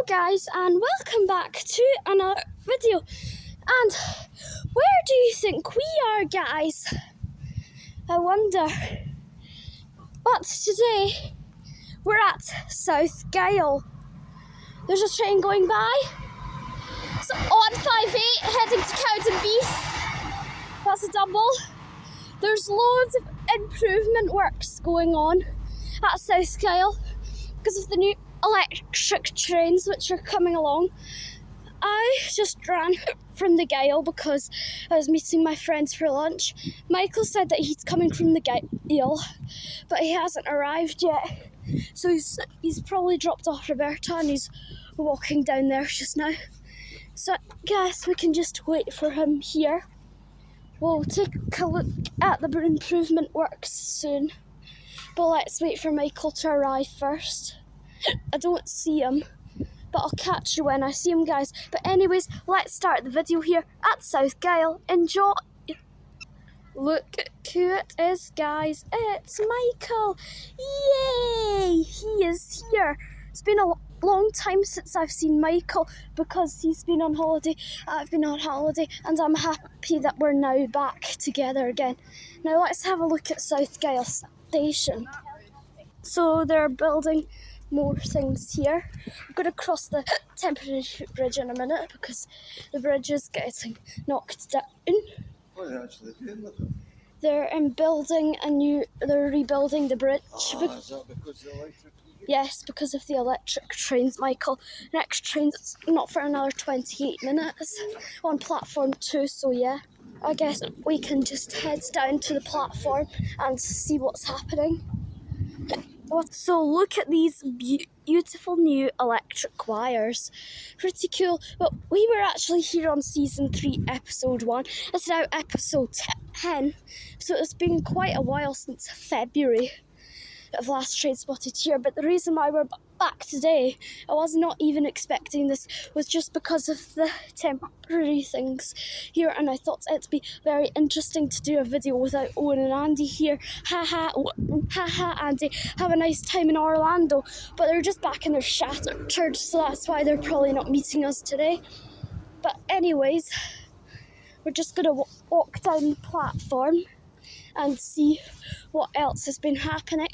guys, and welcome back to another video. And where do you think we are, guys? I wonder. But today we're at South Gyle. There's a train going by. So on 58 heading to Cowdenbeath. That's a double. There's loads of improvement works going on at South Gyle because of the new electric trains which are coming along. I just ran from the Gyle because I was meeting my friends for lunch. Michael said that he's coming from the Gyle, but he hasn't arrived yet. So he's probably dropped off Roberta and he's walking down there just now. So I guess we can just wait for him here. We'll take a look at the improvement works soon. But let's wait for Michael to arrive first. I don't see him, but I'll catch you when I see him, guys. But anyways, let's start the video here at South Gyle. Enjoy! Look who it is, guys. It's Michael! Yay! He is here. It's been a long time since I've seen Michael because he's been on holiday, I've been on holiday, and I'm happy that we're now back together again. Now let's have a look at South Gyle Station. So they're building more things here. I'm going to cross the temporary bridge in a minute because the bridge is getting knocked down. What are they actually doing with it? They're they're rebuilding the bridge. Is that because of the electric? Yes, because of the electric trains, Michael. Next train's not for another 28 minutes on platform 2, so yeah. I guess we can just head down to the platform and see what's happening. So look at these beautiful new electric wires. Pretty cool. But we were actually here on season 3, episode 1. It's now episode 10. So it's been quite a while since February of last train spotted here. But the reason why we're back today, I was not even expecting this, was just because of the temporary things here, and I thought it'd be very interesting to do a video without Owen and Andy here. Haha, Andy, have a nice time in Orlando. But they're just back and they're shattered, so that's why they're probably not meeting us today. But anyways, we're just gonna walk down the platform and see what else has been happening.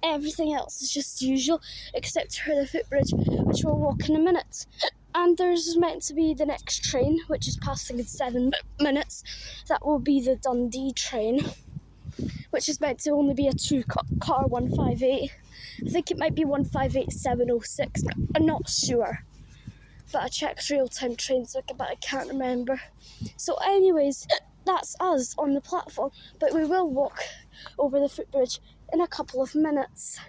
Everything else is just usual, except for the footbridge, which we'll walk in a minute. And there's meant to be the next train, which is passing in 7 minutes. That will be the Dundee train, which is meant to only be a 2-car 158. I think it might be 158706, I'm not sure. But I checked real-time trains, but I can't remember. So anyways, that's us on the platform, but we will walk over the footbridge in a couple of minutes.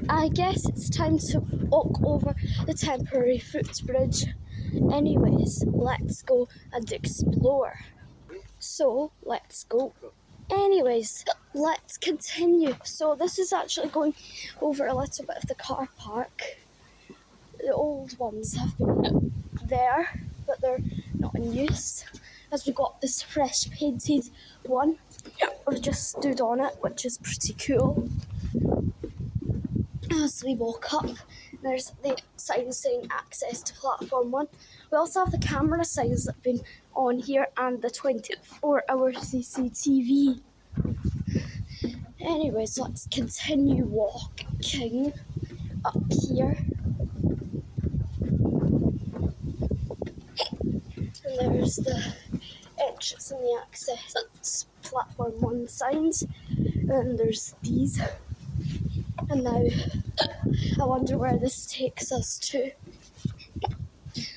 I guess it's time to walk over the temporary footbridge. Anyways, let's go and explore. So, let's go. Anyways, let's continue. So this is actually going over a little bit of the car park. The old ones have been there, but they're not in use, as we got this fresh painted one. We've just stood on it, which is pretty cool. As we walk up, there's the sign saying access to platform 1. We also have the camera signs that have been on here and the 24-hour CCTV. Anyways, let's continue walking up here. And there's the entrance and the access platform 1 signs, and there's these. And now I wonder where this takes us to.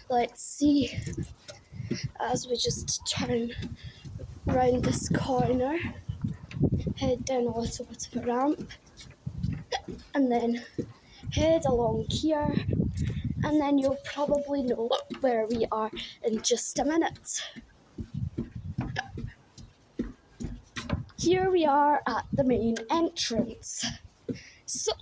Let's see, as we just turn round this corner, head down a little bit of a ramp, and then head along here, and then you'll probably know where we are in just a minute. Here we are at the main entrance. So,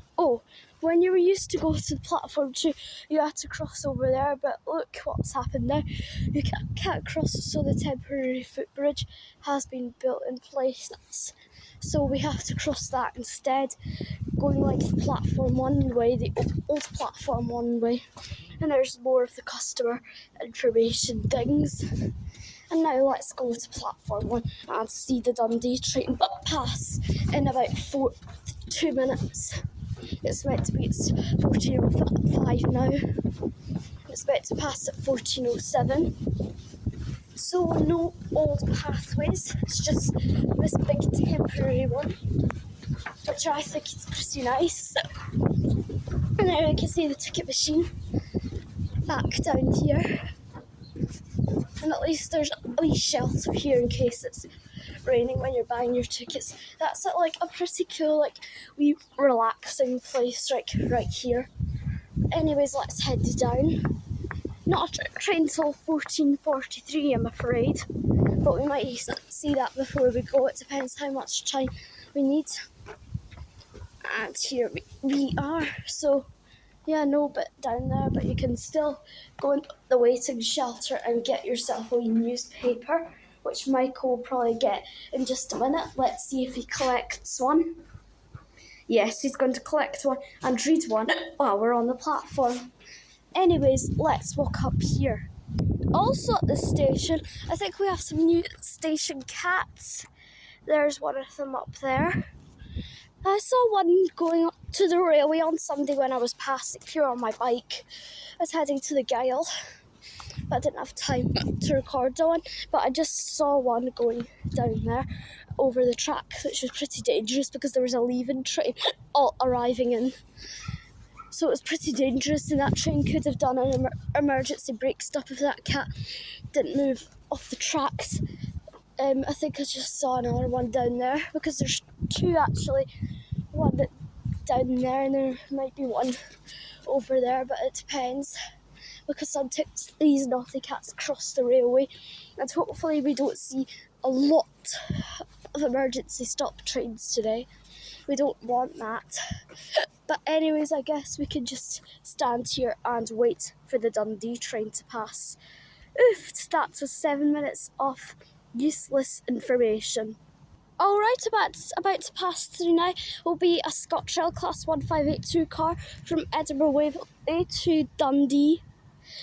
when you were used to go to the platform 2, you had to cross over there, but look what's happened now. You can't cross, so the temporary footbridge has been built in place. So we have to cross that instead, going like the platform one way, the old platform one way, and there's more of the customer information things. And now let's go to platform one and see the Dundee train pass in about 2 minutes. It's meant to be, it's 14:05 now. It's meant to pass at 14:07. So no old pathways, it's just this big temporary one, which I think is pretty nice. And now you can see the ticket machine back down here. And at least there's a wee shelter here in case it's raining when you're buying your tickets. That's like a pretty cool, like, wee relaxing place right here. Anyways, let's head down. Not a train till 14:43, I'm afraid, but we might see that before we go. It depends how much time we need. And here we are. So yeah, no bit down there, but you can still go in the waiting shelter and get yourself a wee newspaper, which Michael will probably get in just a minute. Let's see if he collects one. Yes, he's going to collect one and read one while we're on the platform. Anyways, let's walk up here. Also at this station, I think we have some new station cats. There's one of them up there. I saw one going to the railway on Sunday when I was passing here on my bike. I was heading to the Gyle, but I didn't have time to record the one. But I just saw one going down there over the track, which was pretty dangerous because there was a leaving train all arriving in. So it was pretty dangerous, and that train could have done an emergency brake stop if that cat didn't move off the tracks. I think I just saw another one down there because there's two actually. One down there and there might be one over there, but it depends because sometimes these naughty cats cross the railway, and hopefully we don't see a lot of emergency stop trains today. We don't want that. But anyways, I guess we can just stand here and wait for the Dundee train to pass. Oof, that's 7 minutes of useless information. Alright, about to pass through now will be a ScotRail Class 1582 car from Edinburgh Waverley to Dundee.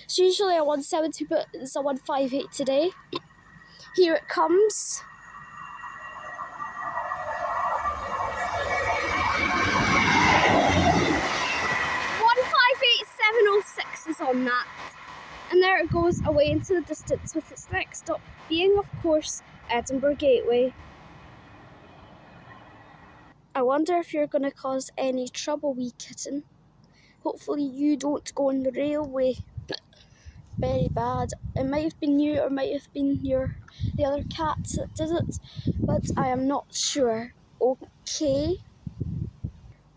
It's usually a 170, but it's a 158 today. Here it comes. Is on that, and there it goes away into the distance, with its next stop being, of course, Edinburgh Gateway. I wonder if you're going to cause any trouble, wee kitten. Hopefully you don't go on the railway. Very bad. It might have been you, or might have been the other cat that did it, but I am not sure.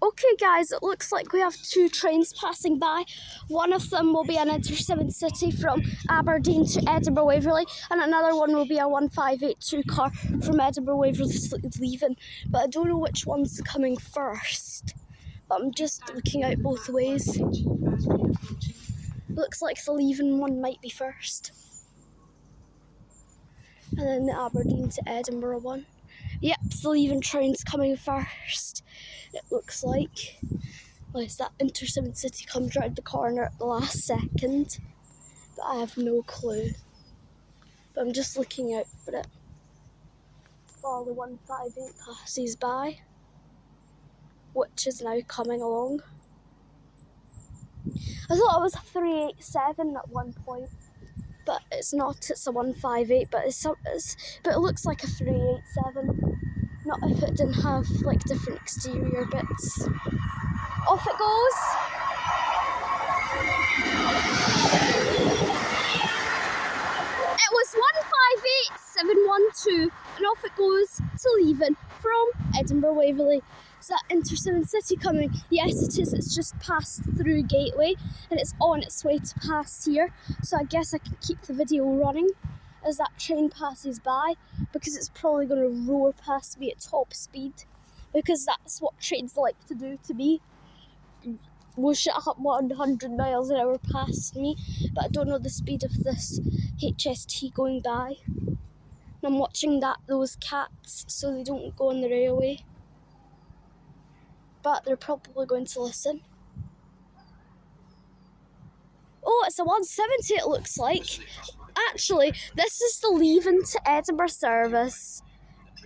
Okay guys, it looks like we have two trains passing by. One of them will be an intercity from Aberdeen to Edinburgh Waverley, and another one will be a 1582 car from Edinburgh Waverley leaving. But I don't know which one's coming first. But I'm just looking out both ways. Looks like the leaving one might be first. And then the Aberdeen to Edinburgh one. Yep, the leaving train's coming first. It looks like. Well, it's that intercity comes round the corner at the last second. But I have no clue. But I'm just looking out for it while the 158 passes by, which is now coming along. I thought it was a 387 at one point, but it's not. It's a 158, but it looks like a 387. Not if it didn't have like different exterior bits. Off it goes. It was 158712, and off it goes to leaving from Edinburgh Waverley. Is that intercity coming? Yes, it is. It's just passed through Gateway, and it's on its way to pass here. So I guess I can keep the video running as that train passes by, because it's probably going to roar past me at top speed, because that's what trains like to do to me. Whoosh it up 100 miles an hour past me, but I don't know the speed of this HST going by. And I'm watching those cats so they don't go on the railway. but they're probably going to listen. Oh, it's a 170 it looks like. Actually, this is the leaving to Edinburgh service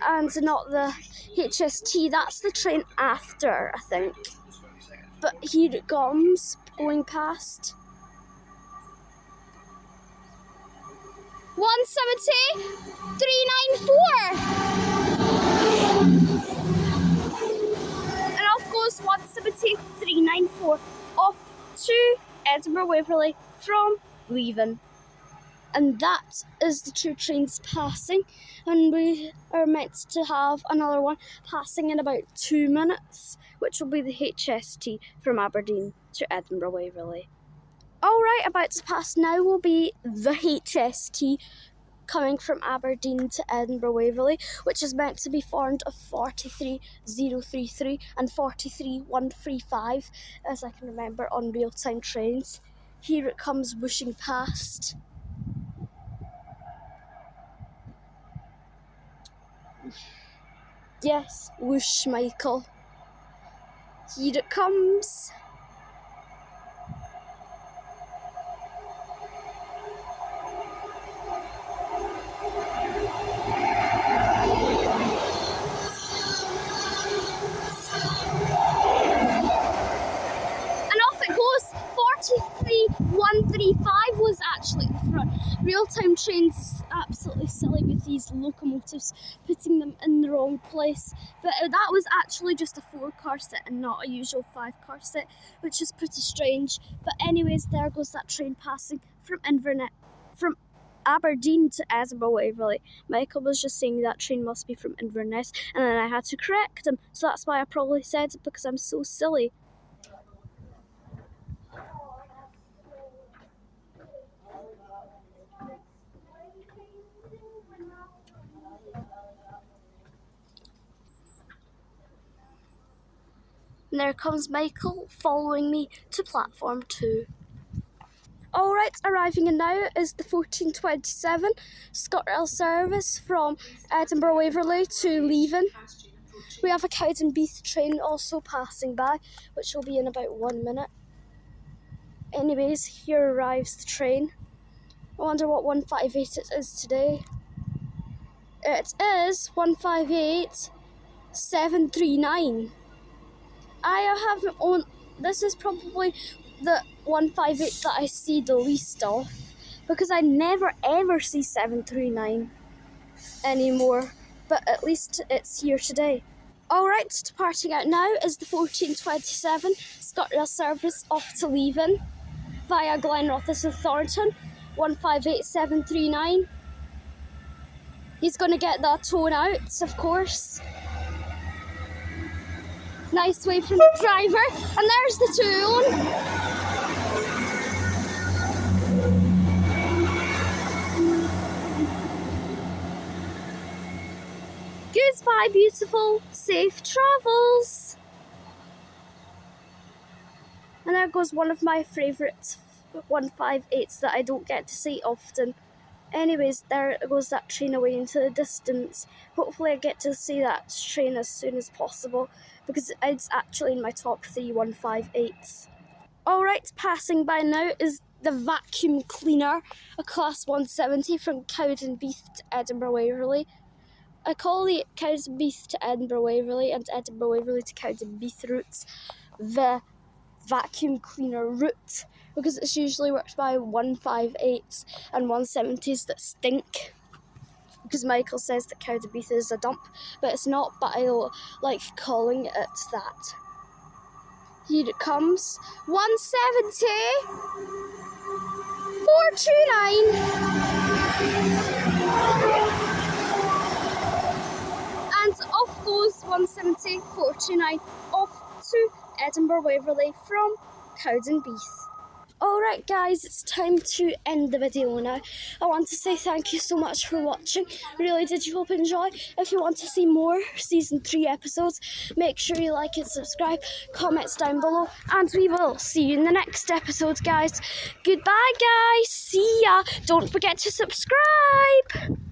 and not the HST. That's the train after, I think. But here it comes, going past. 170, 394. And off goes 170, 394. Off to Edinburgh Waverley from leaving. And that is the two trains passing, and we are meant to have another one passing in about 2 minutes, which will be the HST from Aberdeen to Edinburgh Waverley. Alright, about to pass now will be the HST coming from Aberdeen to Edinburgh Waverley, which is meant to be formed of 43033 and 43135, as I can remember on real-time trains. Here it comes whooshing past. Yes, whoosh, Michael. Here it comes. And off it goes. 43135 was actually the front. Real-time trains absolutely silly with these locomotives, putting them in the wrong place. But that was actually just a 4-car set and not a usual 5-car set, which is pretty strange. But anyways, there goes that train passing from Aberdeen to Edinburgh Waverley. Michael was just saying that train must be from Inverness, and then I had to correct him. So that's why I probably said it, because I'm so silly. And there comes Michael following me to platform 2. Alright, arriving in now is the 1427 ScotRail service from Edinburgh Waverley to Leven. We have a Cowdenbeath train also passing by, which will be in about 1 minute. Anyways, here arrives the train. I wonder what 158 it is today. It is 158739. I haven't owned. This is probably the 158 that I see the least of, because I never ever see 739 anymore. But at least it's here today. Alright, departing out now is the 1427 ScotRail service off to Leven via Glenrothes and Thornton, 158739. He's going to get the tone out, of course. Nice wave from the driver, and there's the tune. Goodbye, beautiful, safe travels. And there goes one of my favourite 158s that I don't get to see often. Anyways, there goes that train away into the distance. Hopefully I get to see that train as soon as possible, because it's actually in my top 3 158s. Alright, passing by now is the vacuum cleaner, a class 170 from Cowdenbeath to Edinburgh Waverley. I call the Cowdenbeath to Edinburgh Waverley and Edinburgh Waverley to Cowdenbeath routes the vacuum cleaner route, because it's usually worked by 158s and 170s that stink. Because Michael says that Cowdenbeath is a dump, but it's not, but I like calling it that. Here it comes. 170, 429. And off goes 170, 429, off to Edinburgh Waverley from Cowdenbeath. Alright guys, it's time to end the video now. I want to say thank you so much for watching. Really did you hope and enjoy. If you want to see more season 3 episodes, make sure you like and subscribe, comments down below, and we will see you in the next episode guys. Goodbye guys, see ya. Don't forget to subscribe.